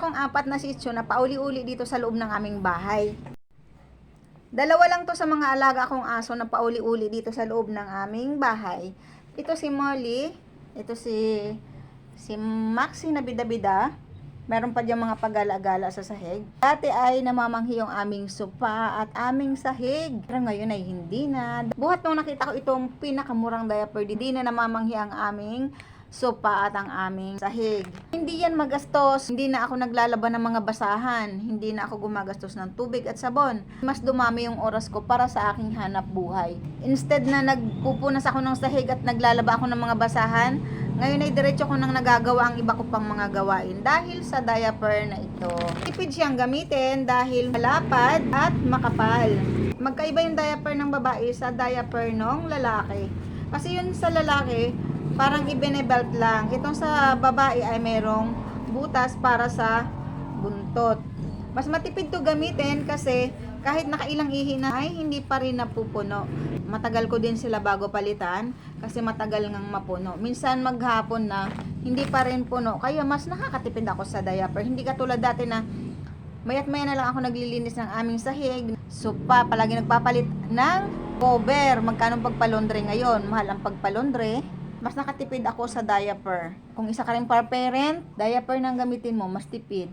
akong 4 na Shih Tzu na pauli-uli dito sa loob ng aming bahay. Dalawa lang to sa mga alaga kong aso na pauli-uli dito sa loob ng aming bahay. Ito si Molly, ito si Maxi na bida-bida. Meron pa diyang mga pagala-gala sa sahig. Dati ay namamanghi yung aming sopa at aming sahig. Pero ngayon ay hindi na. Buhat nung nakita ko itong pinakamurang diaper, hindi na namamanghi ang aming sopa at ang aming sahig. Hindi yan magastos. Hindi na ako naglalaban ng mga basahan. Hindi na ako gumagastos ng tubig at sabon. Mas dumami yung oras ko para sa aking hanap buhay. Instead na nagpupunas ako ng sahig at naglalaba ako ng mga basahan, ngayon ay diretso ko nang nagagawa ang iba ko pang mga gawain dahil sa diaper na ito. Tipid siyang gamitin dahil malapad at makapal. Magkaiba yung diaper ng babae sa diaper ng lalaki. Kasi yun sa lalaki, parang ibinebelt lang. Itong sa babae ay merong butas para sa buntot. Mas matipid to gamitin kasi kahit nakailang ihi na ay hindi pa rin napupuno. Matagal ko din sila bago palitan kasi matagal ngang mapuno. Minsan maghapon na hindi pa rin puno. Kaya mas nakakatipid ako sa diaper. Hindi katulad dati na mayat maya na lang ako naglilinis ng aming sahig. So palagi nagpapalit ng cover. Magkano pagpalondre ngayon? Mahal ang pagpalondre. Mas nakatipid ako sa diaper. Kung isa ka rin parent, diaper nang gamitin mo, mas tipid.